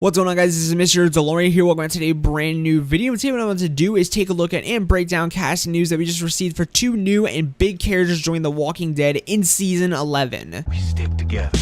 What's going on, guys? This is Mr. DeLORIan here. Welcome to a brand new video. And today what I want to do is take a look at and break down casting news that we just received for two new and big characters joining The Walking Dead in Season 11. We stick together.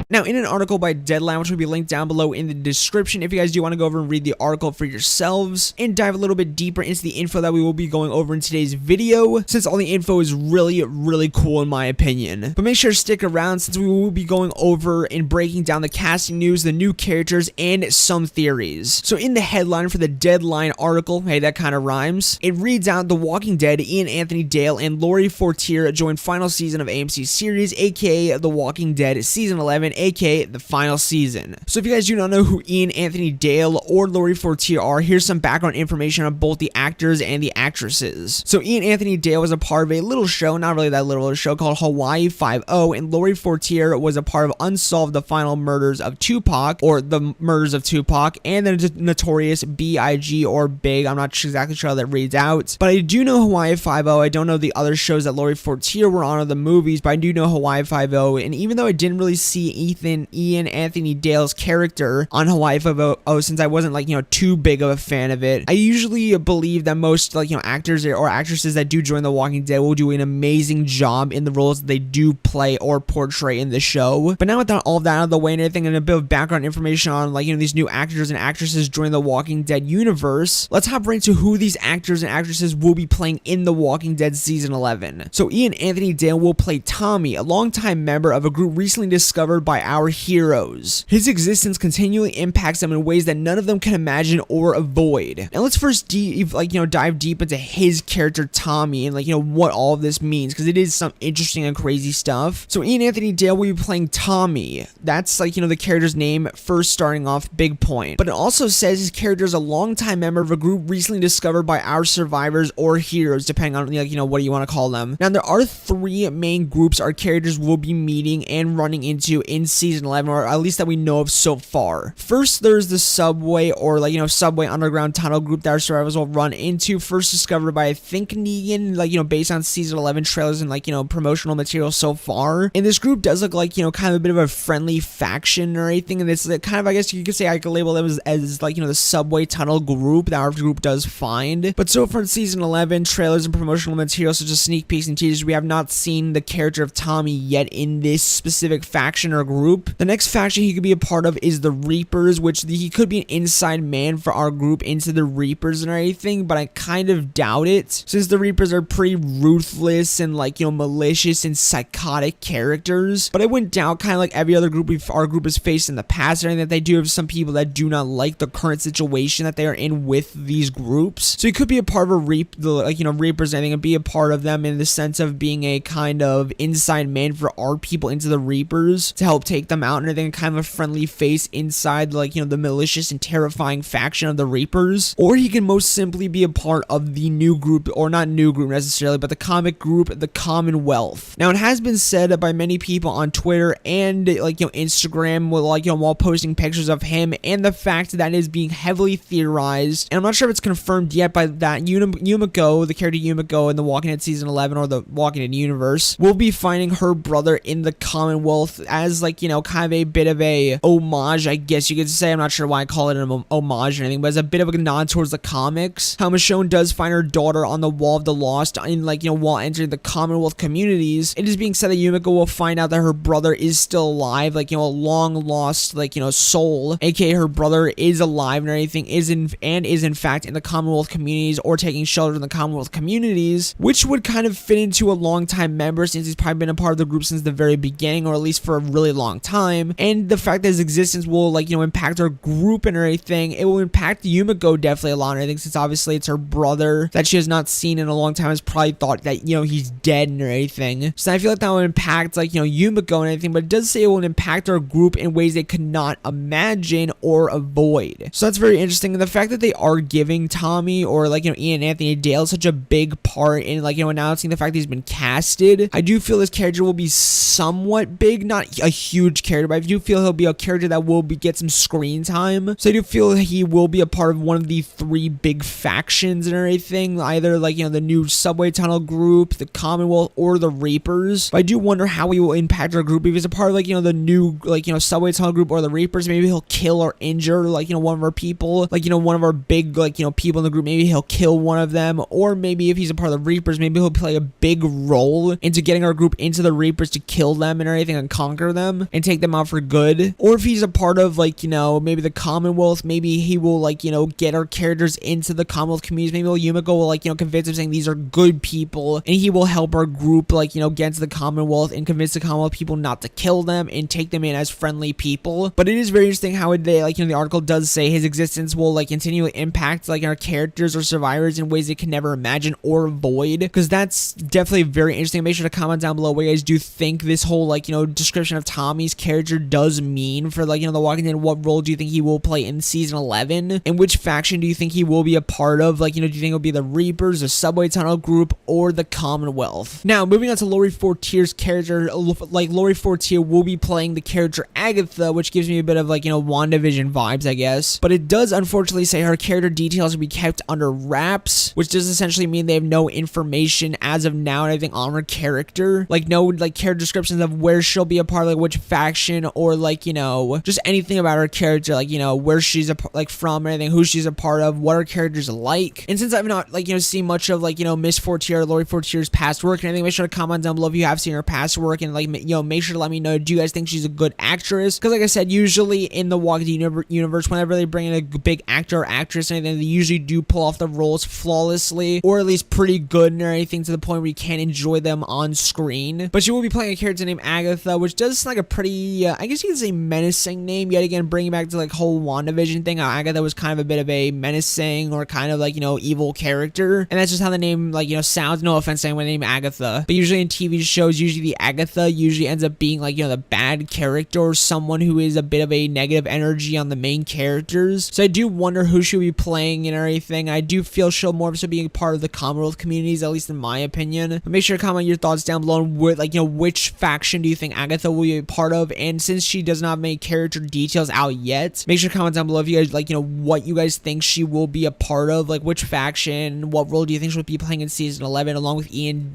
Now, in an article by Deadline, which will be linked down below in the description, if you guys do want to go over and read the article for yourselves and dive a little bit deeper into the info that we will be going over in today's video, since all the info is really cool in my opinion. But make sure to stick around since we will be going over and breaking down the casting news, the new characters, and some theories. So in the headline for the Deadline article, hey, that kind of rhymes, it reads out The Walking Dead, Ian Anthony Dale and Lori Fortier join final season of AMC series, aka The Walking Dead Season 11, aka the final season. So if you guys do not know who Ian Anthony Dale or Lori Fortier are, here's some background information on both the actors and the actresses. So Ian Anthony Dale was a part of a little show, not really that little, a show called Hawaii 5-0, and Lori Fortier was a part of Unsolved: The Final Murders of Tupac, or The Murders of Tupac, and the Notorious B.I.G. or Big. I'm not exactly sure how that reads out, but I do know Hawaii 5-0. I don't know the other shows that Lori Fortier were on, or the movies, but I do know Hawaii 5-0, and even though I didn't really see Ian Anthony Dale's character on Hawaii 5-0 since I wasn't too big of a fan of it, I usually believe that most actors or actresses that do join The Walking Dead will do an amazing job in the roles that they do play or portray in the show. But now with all of that out of the way and everything, and a bit of background information on these new actors and actresses joining The Walking Dead universe, let's hop right into who these actors and actresses will be playing in The Walking Dead Season 11. So Ian Anthony Dale will play Tomi, a longtime member of a group recently discovered by our heroes. His existence continually impacts them in ways that none of them can imagine or avoid. Now let's first dive deep into his character Tomi and what all of this means, because it is some interesting and crazy stuff. So Ian Anthony Dale will be playing Tomi. That's the character's name, first starting off, big point. But it also says his character is a longtime member of a group recently discovered by our survivors or heroes, depending on what you want to call them. Now there are three main groups our characters will be meeting and running into in Season 11, or at least that we know of so far. First, there's the subway or subway underground tunnel group that our survivors will run into, first discovered by I think Negan, based on Season 11 trailers and promotional material so far. And this group does look like kind of a bit of a friendly faction or anything, and it's kind of, I guess you could say, I could label them as the subway tunnel group that our group does find. But so far in Season 11, trailers and promotional material such as sneak peeks and teasers, we have not seen the character of Tomi yet in this specific faction or group. The next faction he could be a part of is the Reapers, which he could be an inside man for our group into the Reapers and everything, but I kind of doubt it, since the Reapers are pretty ruthless and malicious and psychotic characters. But I wouldn't doubt, kind of like every other group our group has faced in the past, that they do have some people that do not like the current situation that they are in with these groups. So he could be a part of a Reapers, I think, and be a part of them in the sense of being a kind of inside man for our people into the Reapers to help take them out, and I think kind of a friendly face inside the malicious and terrifying faction of the Reapers. Or he can most simply be a part of the new group, or not new group necessarily, but the comic group, the Commonwealth. Now it has been said by many people on Twitter and Instagram while posting pictures of him, and the fact that it is being heavily theorized, and I'm not sure if it's confirmed yet, by that Yumiko, the character Yumiko in The Walking Dead Season 11 or The Walking Dead universe, will be finding her brother in the Commonwealth as kind of a bit of a homage, I guess you could say. I'm not sure why I call it an homage or anything, but it's a bit of a nod towards the comics. How Michonne does find her daughter on the Wall of the Lost in while entering the Commonwealth communities. It is being said that Yumiko will find out that her brother is still alive, a long lost soul, aka her brother is alive and everything, is in fact in the Commonwealth communities or taking shelter in the Commonwealth communities, which would kind of fit into a long time member, since he's probably been a part of the group since the very beginning, or at least for a really long time. And the fact that his existence will impact our group and everything, it will impact Yumiko definitely a lot. And I think since obviously it's her brother that she has not seen in a long time, has probably thought that he's dead and everything. So I feel like that will impact Yumiko and everything, but it does say it will impact our group in ways they could not imagine or avoid. So that's very interesting. And the fact that they are giving Tomi or Ian Anthony Dale such a big part in announcing the fact that he's been casted, I do feel this character will be somewhat big, not a huge character, but I do feel he'll be a character that will get some screen time. So I do feel he will be a part of one of the 3 big factions and everything, either like, you know, the new subway tunnel group, the Commonwealth, or the Reapers. But I do wonder how he will impact our group. If he's a part of like, you know, the new like, you know, subway tunnel group or the Reapers, maybe he'll kill or injure like, you know, one of our people, like, you know, one of our big like, you know, people in the group. Maybe he'll kill one of them, or maybe if he's a part of the Reapers, maybe he'll play a big role into getting our group into the Reapers to kill them and everything and conquer them and take them out for good. Or if he's a part of like, you know, maybe the Commonwealth, maybe he will like, you know, get our characters into the Commonwealth communities. Maybe Yumiko will like, you know, convince him saying these are good people, and he will help our group like, you know, get into the Commonwealth and convince the Commonwealth people not to kill them and take them in as friendly people. But it is very interesting how they like, you know, the article does say his existence will like continually impact like our characters or survivors in ways they can never imagine or avoid, because that's definitely very interesting. Make sure to comment down below what you guys do think this whole like, you know, description of Tommy's character does mean for like, you know, the Walking Dead. What role do you think he will play in season 11, and which faction do you think he will be a part of? Like, you know, do you think it'll be the Reapers, the subway tunnel group, or the Commonwealth? Now moving on to Lori Fortier's character, like Lori Fortier will be playing the character Agatha, which gives me a bit of like, you know, WandaVision vibes, I guess. But it does unfortunately say her character details will be kept under wraps, which does essentially mean they have no information as of now and everything on her character, like no like character descriptions of where she'll be a part of, like which faction, or like, you know, just anything about her character, like, you know, where she's like from, anything, who she's a part of, what her character's like. And since I've not like, you know, seen much of like, you know, Miss Fortier, Lori Fortier's past work and anything, make sure to comment down below if you have seen her past work, and like, you know, make sure to let me know, do you guys think she's a good actress? Because like I said, usually in the Walking Dead universe, whenever they bring in a big actor or actress or anything, they usually do pull off the roles flawlessly, or at least pretty good and everything, to the point where you can't enjoy them on screen. But she will be playing a character named Agatha, which does sound like a pretty, I guess you could say menacing name, yet again, bringing back to like whole WandaVision thing. Agatha was kind of a bit of a menacing or kind of like, you know, evil character, and that's just how the name like, you know, sounds. No offense to anyone named Agatha, but usually in TV shows, usually the Agatha usually ends up being like, you know, the bad character or someone who is a bit of a negative energy on the main characters. So I do wonder who she'll be playing and everything. I do feel she'll more so being part of the Commonwealth communities, at least in my opinion. But make sure to comment your thoughts down below on what, like, you know, which faction do you think Agatha will be a part of? And since she does not have any character details out yet, make sure to comment down below if you guys like, you know, what you guys think she will be a part of, like which faction, what role do you think she'll be playing in season 11, along with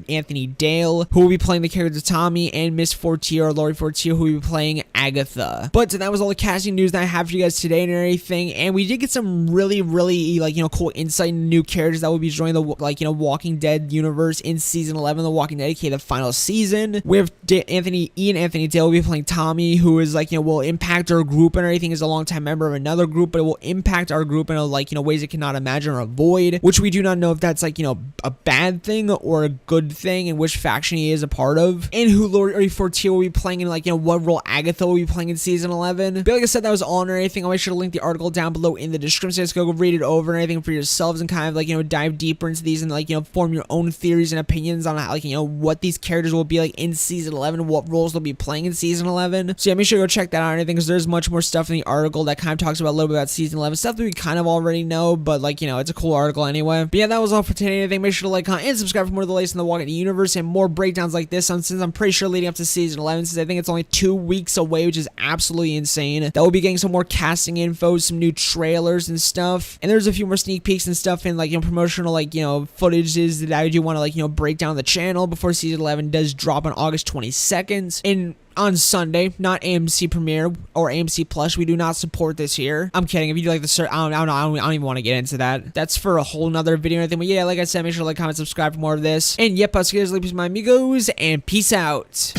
Anthony Dale, who will be playing the character Tommy, and Miss Fortier or Lori Fortier, who will be playing Agatha. But that was all the casting news that I have for you guys today and everything, and we did get some really like, you know, cool insight into new characters that will be joining the like, you know, Walking Dead universe in season 11, the Walking Dead, aka the final season. We have Anthony Dale will be playing Tommy, who is like, you know, will impact our group and everything, is a longtime member of another group, but it will impact our group in a, like, you know, ways it cannot imagine or avoid, which we do not know if that's like, you know, a bad thing or a good thing, and which faction he is a part of, and who Lori Fortier will be playing, in like, you know, what role Agatha will be playing in season 11. But like I said, that was all and everything. I'll make sure to link the article down below in the description. Just go read it over and everything for yourselves, and kind of like, you know, dive deeper into these and like, you know, form your own theories and opinions on how, like, you know, what these characters will be like in season 11, what roles they'll be playing in season 11. So yeah, make sure to go check that out and everything, because there's much more stuff in the article that kind of talks about a little bit about season 11, stuff that we kind of already know, but like, you know, it's a cool article anyway. But yeah, that was all for today and everything. Make sure to like, comment, and subscribe for more of the latest in the Walking Dead universe and more breakdowns like this, since I'm pretty sure leading up to season 11, since I think it's only 2 weeks away, which is absolutely insane. That will be getting some more casting info, some new trailers and stuff, and there's a few more sneak peeks and stuff, and like, you know, promotional, like, you know, footages that I do want to, like, you know, break down the channel before season 11 does drop on August 22nd. And on Sunday, not AMC Premiere or AMC Plus. We do not support this here. I'm kidding. If you do like the I don't even want to get into that. That's for a whole nother video or anything. But yeah, like I said, make sure to like, comment, subscribe for more of this. And yep, I'll see you guys later, my amigos, and peace out.